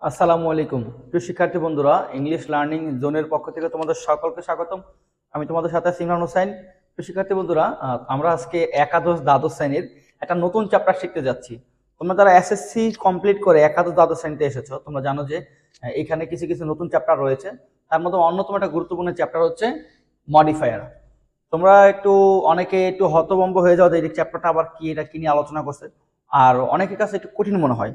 আসসালামু আলাইকুম প্রিয় শিক্ষার্থী বন্ধুরা, ইংলিশ লার্নিং জোনের পক্ষ থেকে তোমাদের সকলকে স্বাগতম। আমি তোমাদের সাথে সিমরান হোসেন। প্রিয় শিক্ষার্থী বন্ধুরা, আমরা আজকে একাদশ দ্বাদশ শ্রেণীর একটা নতুন চ্যাপ্টার শিখতে যাচ্ছি। তোমরা যারা এসএসসি কমপ্লিট করে একাদশ দ্বাদশ শ্রেণীতে এসেছো, তোমরা জানো যে এখানে কিছু কিছু নতুন চ্যাপ্টার রয়েছে। তার মধ্যে অন্যতম একটা গুরুত্বপূর্ণ চ্যাপ্টার হচ্ছে মডিফায়ার। তোমরা অনেকে একটু হতভম্ব হয়ে যাও যে এই চ্যাপ্টারটা আবার কি, এটা কি নিয়ে আলোচনা করছে, আর অনেকের কাছে একটু কঠিন মনে হয়।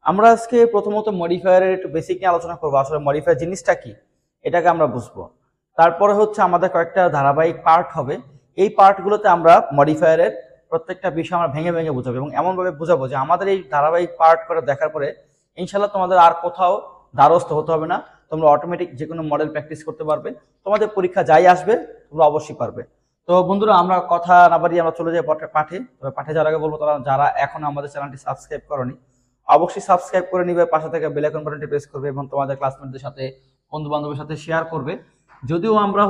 আমরা আজকে প্রথমত মডিফায়ারের একটু বেসিক নিয়ে আলোচনা করবো, আসলে মডিফায়ার জিনিসটা কি এটাকে আমরা বুঝবো। তারপরে হচ্ছে আমাদের কয়েকটা ধারাবাহিক পার্ট হবে, এই পার্টগুলোতে আমরা মডিফায়ারের প্রত্যেকটা বিষয় আমরা ভেঙে ভেঙে বোঝাবো এবং এমনভাবে বোঝাবো যে আমাদের এই ধারাবাহিক পার্ট করে দেখার পরে ইনশাল্লাহ তোমাদের আর কোথাও দ্বারস্থ হতে হবে না। তোমরা অটোমেটিক যে কোনো মডেল প্র্যাকটিস করতে পারবে, তোমাদের পরীক্ষা যাই আসবে তোমরা অবশ্যই পারবে। তো বন্ধুরা, আমরা কথা না বাড়িয়ে আমরা চলে যাই পাঠে। তবে পাঠে যাওয়ার আগে বলবো, তারা যারা এখন আমাদের চ্যানেলটি সাবস্ক্রাইব করনি অবশ্যই সাবস্ক্রাইব করে নিবে, পাশে থেকে বেল আইকন বাটনটি প্রেস করবে এবং তোমাদের ক্লাসমেটদের সাথে, বন্ধু বান্ধবের সাথে শেয়ার করবে। যদিও আমরা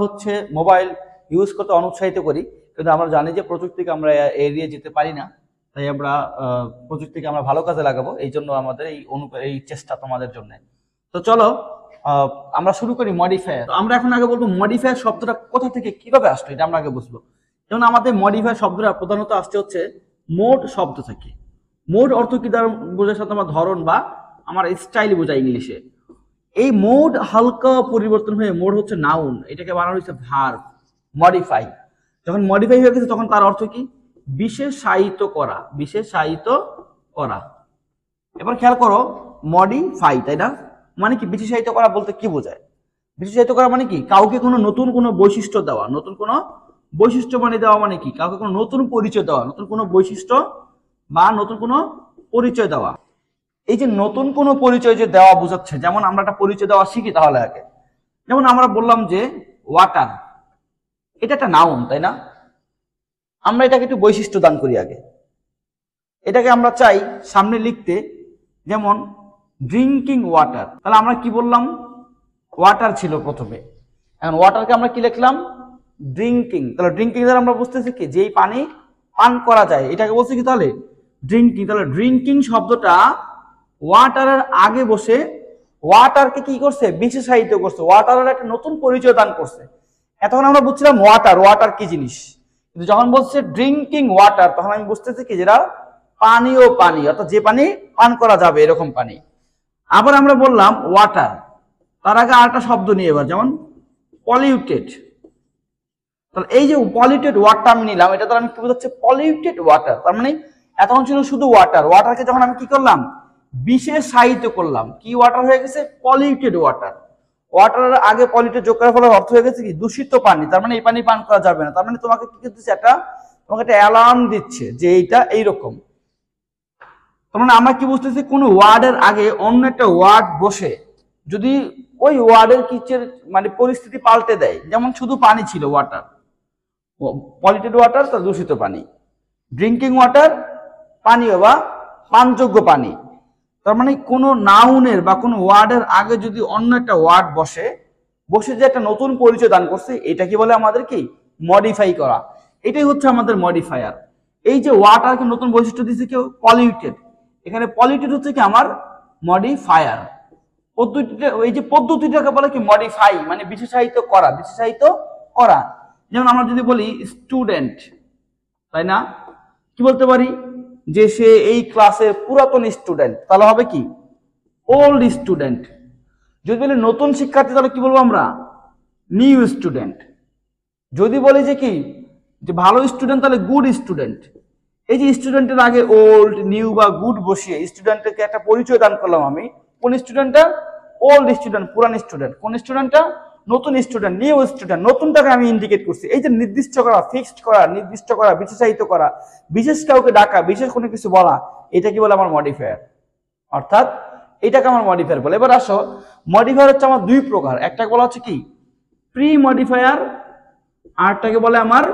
মোবাইল ইউজ করতে অনুৎসাহিত করি, কিন্তু আমরা জানি যে প্রযুক্তিকে আমরা এড়িয়ে যেতে পারি না। তাই আমরা প্রযুক্তিকে আমরা ভালো কাজে লাগাবো, এই জন্য আমাদের এই চেষ্টা তোমাদের জন্য। তো চলো আমরা শুরু করি মডিফায়ার। আমরা এখন আগে বলবো মডিফায়ার শব্দটা কোথা থেকে কিভাবে আসলো, এটা আমরা আগে বুঝবো। যেমন আমাদের মডিফায়ার শব্দটা প্রধানত আসছে হচ্ছে মোড শব্দ থেকে। মোড অর্থ কি দ্বারা বোঝার সাথে আমার ধরন বা আমার স্টাইল বোঝায় ইংলিশে। এই মোড হালকা পরিবর্তন হয়ে মোড হচ্ছে নাউন, এটাকে বানানো হয়েছে ভার্ব মডিফাই। যখন মডিফাই হয়ে গেছে তখন তার অর্থ কি? বিশেষায়িত করা, বিশেষায়িত করা। এবার খেয়াল করো, মডিফাই তাই না, মানে কি? বিশেষায়িত করা বলতে কি বোঝায়? বিশেষায়িত করা মানে কি? কাউকে কোনো নতুন কোনো বৈশিষ্ট্য দেওয়া, নতুন কোনো বৈশিষ্ট্য মানে দেওয়া, মানে কি? কাউকে কোনো নতুন পরিচয় দেওয়া, নতুন কোনো বৈশিষ্ট্য বা নতুন কোনো পরিচয় দেওয়া। এই যে নতুন কোনো পরিচয় যে দেওয়া বোঝাচ্ছে, যেমন আমরা একটা পরিচয় দেওয়া শিখি তাহলে আগে। যেমন আমরা বললাম যে ওয়াটার, এটা একটা নাউন তাই না, আমরা এটাকে একটু বৈশিষ্ট্য দান করি আগে। এটাকে আমরা চাই সামনে লিখতে, যেমন ড্রিঙ্কিং ওয়াটার। তাহলে আমরা কি বললাম? ওয়াটার ছিল প্রথমে, এখন ওয়াটারকে আমরা কি লিখলাম? ড্রিঙ্কিং। তাহলে ড্রিঙ্কিং দ্বারা আমরা বুঝতেছি কি, যেই পানি পান করা যায় এটাকে বলছি কি তাহলে ড্রিঙ্কিং। তাহলে ড্রিঙ্কিং শব্দটা ওয়াটারের আগে বসে ওয়াটারকে কি করছে? বিশেষায়িত করছে, ওয়াটারের একটা নতুন পরিচয় দান করছে। এতক্ষণ আমরা বুঝছিলাম ওয়াটার, ওয়াটার কি জিনিস, কিন্তু যখন বলছে ড্রিঙ্কিং ওয়াটার তখন আমি বুঝতেছি কি, যেটা পানীয় পানি, অর্থাৎ যে পানি পান করা যাবে এরকম পানি। আবার আমরা বললাম ওয়াটার, তার আগে আরেকটা শব্দ নিয়ে, এবার যেমন পলিউটেড। তাহলে এই যে পলিউটেড ওয়াটার আমি নিলাম, এটা দ্বারা আমি কি বোঝাচ্ছে? Polluted water. তার মানে এতক্ষণ ছিল শুধু ওয়াটার, ওয়াটারকে যখন আমি কি করলাম? বিশেষায়িত করলাম, কি ওয়াটার হয়ে গেছে? Polluted water. ওয়াটারের আগে পলিউটেড যোগ করার ফলে অর্থ হয়ে গেছে কি? দূষিত পানি। তার মানে এই পানি পান করা যাবে না। তার মানে তোমাকে কি করতেছে? তোমাকে একটা অ্যালার্ম দিচ্ছে যে এইটা এইরকম। তার মানে আমরা কি বুঝতেছি? কোন ওয়ার্ডের আগে অন্য একটা ওয়ার্ড বসে যদি ওই ওয়ার্ডের কিচের মানে পরিস্থিতি পাল্টে দেয়, যেমন শুধু পানি ছিল ওয়াটার, পলিউটেড ওয়াটার তার দূষিত পানি, ড্রিঙ্কিং ওয়াটার পানীয় বা পানযোগ্য পানি। তার মানে কোনো নাউনের বা কোনো ওয়ার্ডের আগে যদি অন্য একটা ওয়ার্ড বসে যে একটা নতুন পরিচয় দান করছে, এটা কি বলে? আমাদের কি মডিফাই করা। এটাই হচ্ছে আমাদের মডিফায়ার। এই যে ওয়াটারকে নতুন বৈশিষ্ট্য দিচ্ছে কেউ, পলিউটেড, এখানে পলিউটেড হচ্ছে কি আমার মডিফায়ার। পদ্ধতিটা, এই যে পদ্ধতিটাকে বলে কি? মডিফাই, মানে বিশেষায়িত করা, বিশেষায়িত করা। যেমন আমরা যদি বলি স্টুডেন্ট, তাই না, কি বলতে পারি? যে সে এই ক্লাসের পুরাতন স্টুডেন্ট, তাহলে হবে কি? Old student. যদি বলি নতুন শিক্ষার্থী, তাহলে কি বলবো আমরা? New student. যদি বলি যে কি, যে ভালো স্টুডেন্ট, তাহলে গুড স্টুডেন্ট। এই যে স্টুডেন্টের আগে ওল্ড, নিউ বা গুড বসিয়ে স্টুডেন্টকে একটা পরিচয় দান করলাম আমি। কোন স্টুডেন্টটা? ওল্ড স্টুডেন্ট, পুরান স্টুডেন্ট। কোন স্টুডেন্টটা? নতুন স্টুডেন্ট, নিউ স্টুডেন্ট। নতুনটাকে আমি ইন্ডিকেট করছি। এই যে নির্দিষ্ট করা, ফিক্সড করা, নির্দিষ্ট করা, বিশেষায়িত করা, বিশেষ কাউকে ডাকা, বিশেষ কোনো কিছু বলা, এটা কি বলে? আমার মডিফায়ার। অর্থাৎ এটাকে আমার মডিফায়ার বলে। এবার আসো, মডিফায়ার হচ্ছে আমার দুই প্রকার। একটা বলা হচ্ছে কি প্রি মডিফায়ার, আরটাকে বলে আমার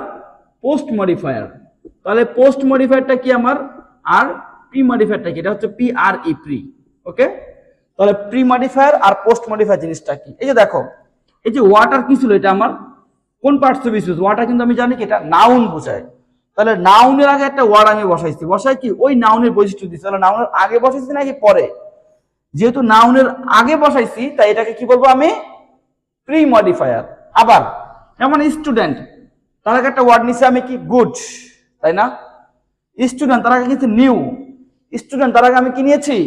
পোস্ট মডিফায়ার। তাহলে পোস্ট মডিফায়ারটা কি আমার, আর প্রি মডিফায়ারটা কি? এটা হচ্ছে PRE, প্রি। ওকে, তাহলে প্রি মডিফায়ার আর পোস্ট মডিফায়ার জিনিসটা কি? এই যে দেখো, এই যে ওয়াটার কি ছিল, এটা আমার কোন পার্টস অফ স্পিচ? ওয়াটার কিন্তু আমি জানি কি এটা নাউন বোঝায়। তাহলে নাউনের আগে একটা ওয়ার্ড আমি বসাইছি, বসাই কি? ওই নাউনের বৈশিষ্ট্য দিচ্ছি। তাহলে নাউনের আগে বসাইছি নাকি পরে? যেহেতু নাউনের আগে বসাইছি তাই এটাকে কি বলবো আমি, প্রি মডিফায়ার। আবার যেমন স্টুডেন্ট, তার আগে একটা ওয়ার্ড নিছি আমি কি, গুড, তাই না? স্টুডেন্ট তার আগে কিন্তু নিউ, স্টুডেন্ট তার আগে আমি কি নিয়েছি,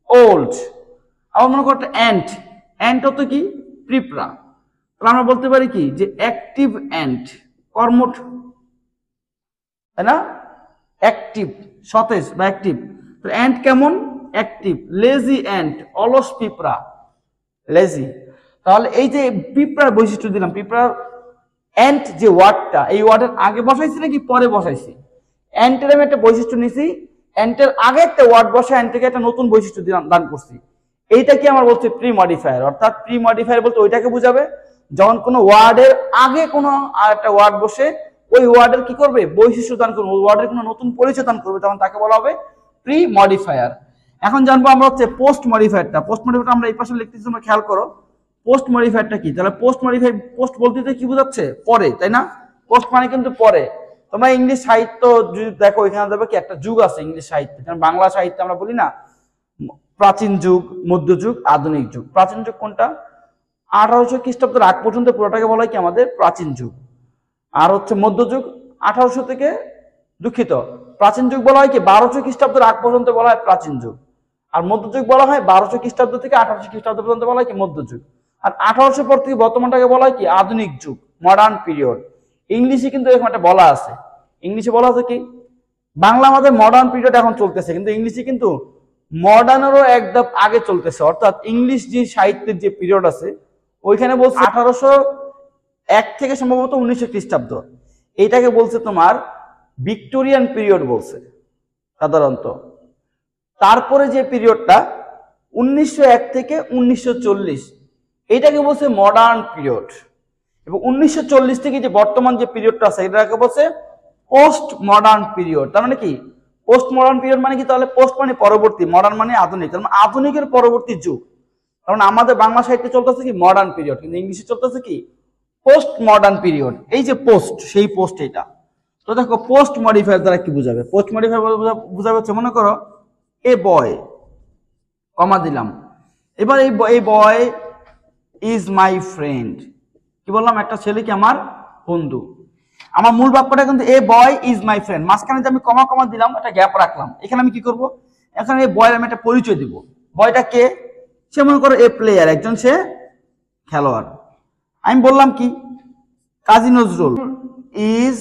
ওল্ড। আবার মনে করো একটা অ্যান্ট, অ্যান্ট তো কি, প্রিপ্রা। তাহলে আমরা বলতে পারি কি যে অ্যাক্টিভ অ্যান্ট, কর্মঠ, তাই না? অ্যাক্টিভ, সতেজ বা অ্যাক্টিভ। তো অ্যান্ট কেমন, অ্যাক্টিভ। লেজি অ্যান্ট, অলস পিঁপড়া, লেজি। তাহলে এই যে পিঁপড়ার বৈশিষ্ট্য দিলাম, পিঁপড়ার অ্যান্ট যে ওয়ার্ডটা, এই ওয়ার্ডের আগে বসাইছি নাকি পরে বসাইছি? অ্যান্টের আমি একটা বৈশিষ্ট্য নিছি, অ্যান্টের আগে একটা ওয়ার্ড বসে অ্যান্টকে একটা নতুন বৈশিষ্ট্য দান করছি। এইটা কি আমার বলছে প্রি মডিফায়ার। অর্থাৎ প্রি মডিফায়ার বলতে ওইটাকে বুঝাবে যখন কোনো ওয়ার্ডের আগে কোনো আর একটা ওয়ার্ড বসে ওই ওয়ার্ডের কি করবে, বৈশিষ্ট্য দান করবে, ওই ওয়ার্ডের কোনো নতুন পরিচয় দান করবে, তখন তাকে বলা হবে প্রি মডিফায়ার। এখন জানবো আমরা হচ্ছে পোস্ট মডিফায়ারটা। পোস্ট মডিফায়ারটা আমরা এই পাশে লিখতেছি, তোমরা খেয়াল করো পোস্ট মডিফায়ারটা কি। তাহলে পোস্ট মডিফাই, পোস্ট বলতে কি বোঝাচ্ছে, পরে, তাই না? পোস্ট মানে কিন্তু পরে। তোমরা ইংলিশ সাহিত্য দেখো, এখানে দেখবে কি একটা যুগ আছে ইংলিশ সাহিত্যে, যেমন বাংলা সাহিত্যে আমরা বলি না প্রাচীন যুগ, মধ্যযুগ, আধুনিক যুগ। প্রাচীন যুগ কোনটা, 1800 খ্রিস্টাব্দের আগ পর্যন্ত পুরোটাকে বলা হয় কি আমাদের প্রাচীন যুগ। আর হচ্ছে মধ্যযুগ 1800 থেকে, দুঃখিত, প্রাচীন যুগ বলা হয় কি 1200 খ্রিস্টাব্দের আগ পর্যন্ত বলা হয় প্রাচীন যুগ। আর মধ্যযুগ বলা হয় 1200 খ্রিস্টাব্দ থেকে 1800 খ্রিস্টাব্দ পর্যন্ত বলা হয় কি মধ্যযুগ। আর 1800 পর থেকে বর্তমানটাকে বলা হয় কি আধুনিক যুগ, মডার্ন পিরিয়ড। ইংলিশে কিন্তু এরকম একটা বলা আছে, ইংলিশে বলা আছে কি, বাংলা আমাদের মডার্ন পিরিয়ড এখন চলতেছে, কিন্তু ইংলিশে কিন্তু মডার্নেরও এক ধাপ আগে চলতেছে। অর্থাৎ ইংলিশ যে সাহিত্যের যে পিরিয়ড আছে ওইখানে বলছে 1801 থেকে সম্ভবত 1900 খ্রিস্টাব্দ, এইটাকে বলছে তোমার ভিক্টোরিয়ান পিরিয়ড বলছে সাধারণত। তারপরে যে পিরিয়ডটা 1901 থেকে 1940, এইটাকে বলছে মডার্ন পিরিয়ড। এবং 1940 থেকে যে বর্তমান যে পিরিয়ডটা আছে এটাকে বলছে পোস্ট মডার্ন পিরিয়ড। তার মানে কি, পোস্ট মডার্ন পিরিয়ড মানে কি, তাহলে পোস্ট মানে পরবর্তী, মডার্ন মানে আধুনিক, তার মানে আধুনিকের পরবর্তী যুগ। কারণ আমাদের বাংলা সাহিত্যে চলতেছে কি মডার্ন পিরিয়ড, কিন্তু ইংলিশে চলতেছে কি পোস্ট মডার্ন পিরিয়ড। এই যে পোস্ট, সেই পোস্ট এটা। তো দেখো পোস্ট মডিফায়ার দ্বারা কি বুঝাবে, পোস্ট মডিফায়ার বুঝাবে হচ্ছে, মনে করো এ বয়, কমা দিলাম, এবার এই বয় ইজ মাই ফ্রেন্ড, কি বললাম, একটা ছেলে কি আমার বন্ধু। আমার মূল বাক্যটা কিন্তু এ বয় ইজ মাই ফ্রেন্ড, মাঝখানে যে আমি কমা কমা দিলাম, একটা গ্যাপ রাখলাম, এখানে আমি কি করব, এখানে এই বয়ের আমি একটা পরিচয় দিব। বয়টা কে, সে মনে করো এ প্লেয়ার, একজন সে খেলোয়াড়। আমি বললাম কি, কাজী নজরুল ইজ,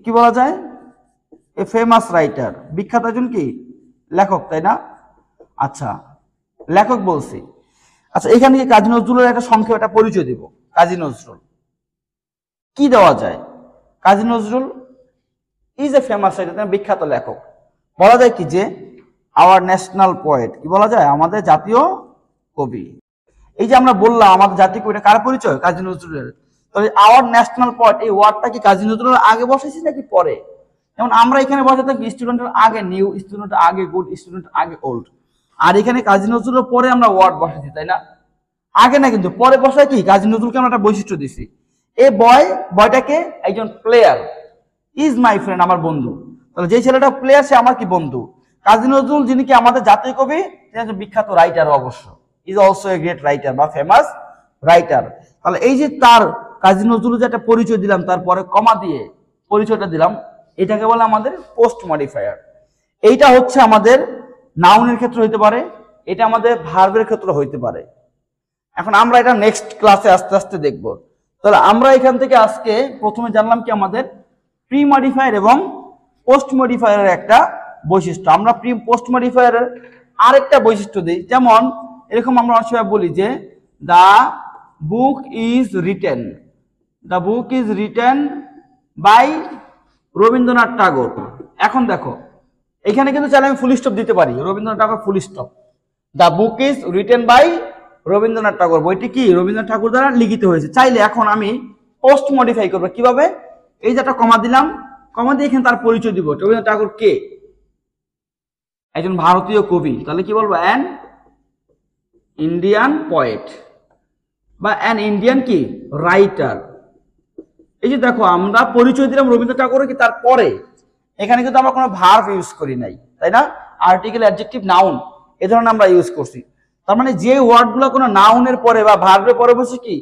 কি বলা যায়, এ ফেমাস রাইটার, বিখ্যাত একজন কি লেখক, তাই না? আচ্ছা, লেখক বলছি। আচ্ছা, এখানে কি কাজী নজরুলের একটা সংক্ষেপ, একটা পরিচয় দিব। কাজী নজরুল কি দেওয়া যায়, Kazi Nazrul is a famous writer, বিখ্যাত লেখক। বলা যায় কি যে আওয়ার ন্যাশনাল পোয়েট, কি বলা যায়, আমাদের জাতীয় কবি। এই যে আমরা বললাম আমাদের জাতীয় কবিটা কার পরিচয়, কাজী নজরুলের। তাহলে আওয়ার ন্যাশনাল পোয়েট, এই ওয়ার্ডটা কি কাজী নজরুলের আগে বসেছি নাকি পরে? যেমন আমরা এখানে বসে থাকি স্টুডেন্টের আগে নিউ, স্টুডেন্টের আগে গুড, স্টুডেন্টের আগে ওল্ড। আর এখানে কাজী নজরুলের পরে আমরা ওয়ার্ড বসাইছি, তাই না? আগে না, কিন্তু পরে বসায় কি কাজী নজরুলকে আমরা একটা বৈশিষ্ট্য দিছি। এ বয়, বয়টাকে একজন প্লেয়ার, ইজ মাই ফ্রেন্ড, আমার বন্ধু। তাহলে যে ছেলেটা প্লেয়ার সে আমার কি বন্ধু। কাজী নজরুল যিনি কি আমাদের জাতীয় কবি, তিনি একজন বিখ্যাত রাইটার অবশ্য, is also a great writer বা ফেমাস রাইটার। তাহলে এই যে তার কাজী নজরুল যে একটা পরিচয় দিলাম, তারপরে কমা দিয়ে পরিচয়টা দিলাম, এটাকে বলে আমাদের পোস্ট মডিফায়ার। এইটা হচ্ছে আমাদের নাউনের ক্ষেত্রে হইতে পারে, এটা আমাদের ভার্বের ক্ষেত্রে হইতে পারে। এখন আমরা এটা নেক্সট ক্লাসে আস্তে আস্তে দেখব। তাহলে আমরা এখান থেকে আজকে প্রথমে জানলাম কি আমাদের প্রি মডিফায়ার এবং পোস্ট মডিফায়ারের একটা বৈশিষ্ট্য। আমরা প্রি পোস্ট মডিফায়ারের আরেকটা বৈশিষ্ট্য দিই, যেমন এরকম আমরা অনেক সময় বলি যে the book is written, the book is written by Rabindranath Thakur. এখন দেখো এখানে কিন্তু চাইলে আমি ফুল স্টপ দিতে পারি, Rabindranath Thakur full stop. The book is written by Rabindranath Thakur, বইটি কি রবীন্দ্রনাথ ঠাকুর দ্বারা লিখিত হয়েছে। চাইলে এখন আমি পোস্ট মডিফাই করবো, কিভাবে, এই যে একটা কমা দিলাম, কমা দিয়ে এখানে তার পরিচয় দিব, রবীন্দ্রনাথ ঠাকুর কে, একজন ভারতীয় কবি। তাহলে কি বলবো, অ্যান ইন্ডিয়ান পয়েট বা অ্যান ইন্ডিয়ান কি রাইটার। এই যে দেখো আমরা পরিচয় দিলাম রবীন্দ্রনাথ ঠাকুরের, কি তারপরে এখানে কিন্তু আমরা কোনো ভার্ব ইউজ করি নাই, তাই না? আর্টিকেল, অ্যাডজেক্টিভ, নাউন এই ধরনের আমরা ইউজ করছি। তার মানে যে ওয়ার্ডগুলো কোনো নাউনের পরে বা ভার্বের পরে বসে কি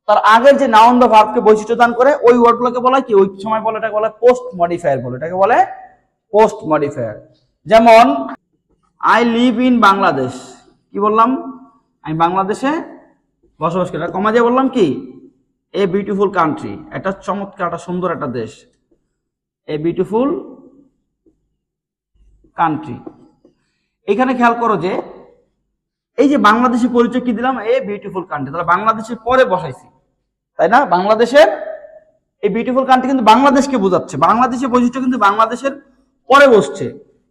তার আগের যে নাউন বা ভার্বকে বৈশিষ্ট্য দান করে ওই ওয়ার্ডগুলোকে বলা কি ওই সময় বলে এটাকে বলে পোস্ট মডিফায়ার বলে, এটাকে বলে পোস্ট মডিফায়ার। যেমন আই লিভ ইন বাংলাদেশ, কি বললাম আমি বাংলাদেশে বসবাস করি, কমা দিয়ে বললাম কি এ বিউটিফুল কান্ট্রি, একটা চমৎকার একটা সুন্দর একটা দেশ, এ বিউটিফুল কান্ট্রি। এখানে খেয়াল করো যে এই যে বাংলাদেশের পরিচয় কি দিলাম এ বিউটিফুল কান্ট্রি, তাহলে বাংলাদেশের পরে বসাইছি তাই না, বাংলাদেশের এই বিউটিফুল কান্ট্রি কিন্তু বাংলাদেশকে বোঝাচ্ছে, বাংলাদেশের বৈশিষ্ট্য কিন্তু বাংলাদেশের পরে বসছে,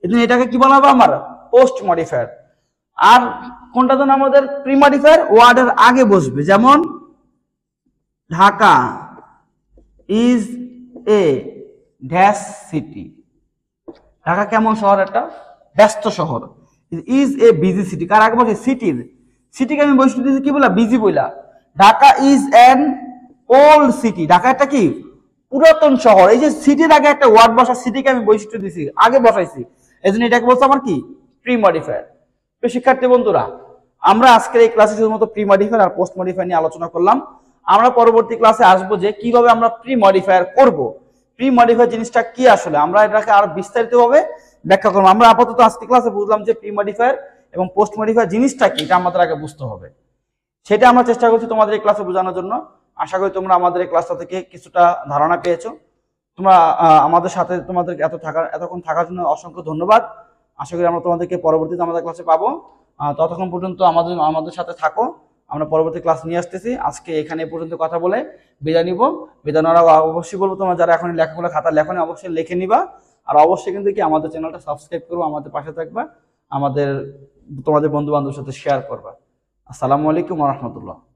এজন্য এটাকে কি বলা হবে আমার পোস্ট মডিফায়ার। আর কোনটা যেন আমাদের প্রি মডিফায়ার ওয়ার্ডের আগে বসবে, যেমন Dhaka is a dash city, Dhaka কেমন শহর, একটা ব্যস্ত শহর। ইজ এ বিজি সিটি, কার আগে বসে সিটির, সিটিকে আমি বৈশিষ্ট্য দিয়েছি কি বলা বিজি বইলা। Dhaka is an old city, Dhaka একটা কি পুরাতন শহর, এই যে সিটির আগে একটা ওয়ার্ড বসা সিটিকে আমি বৈশিষ্ট্য দিয়েছি আগে বসাইছি, এই জন্য এটাকে বলছে আমার কি প্রি মডিফায়ার। তো শিক্ষার্থী বন্ধুরা আমরা আজকের এই ক্লাসে শুধুমাত্র প্রি মডিফায়ার আর পোস্ট মডিফায়ার নিয়ে আলোচনা করলাম। আমরা পরবর্তী ক্লাসে আসবো যে কিভাবে আমরা প্রি মডিফায়ার করব, প্রি মডিফায়ার জিনিসটা কি আসলে আমরা এটাকে আরো বিস্তারিতভাবে ব্যাখ্যা করবো। আমরা আপাতত আজকে ক্লাসে বুঝলাম যে প্রি মডিফায়ার এবং পোস্ট মডিফায়ার জিনিসটা কি এটা আমাদের আগে বুঝতে হবে, সেটা আমরা চেষ্টা করছি তোমাদের এই ক্লাসে বোঝানোর জন্য। আশা করি তোমরা আমাদের এই ক্লাসটা থেকে কিছুটা ধারণা পেয়েছো। তোমরা আমাদের সাথে তোমাদের এতক্ষণ থাকার জন্য অসংখ্য ধন্যবাদ। আশা করি আমরা তোমাদেরকে পরবর্তীতে আমাদের ক্লাসে পাবো। ততক্ষণ পর্যন্ত আমাদের সাথে থাকো, আমরা পরবর্তী ক্লাস নিয়ে আসতেছি। আজকে এখানে পর্যন্ত কথা বলে বিদায় নিব। বিদায় নেওয়ার অবশ্যই বলবো তোমরা যারা এখন লেখাগুলো খাতা লেখনি অবশ্যই লিখে নিবা, আর অবশ্যই কিন্তু কি আমাদের চ্যানেলটা সাবস্ক্রাইব করবো, আমাদের পাশে থাকবা, তোমাদের বন্ধু বান্ধবের সাথে শেয়ার করবা। আসসালামু আলাইকুম ওয়া রাহমাতুল্লাহ।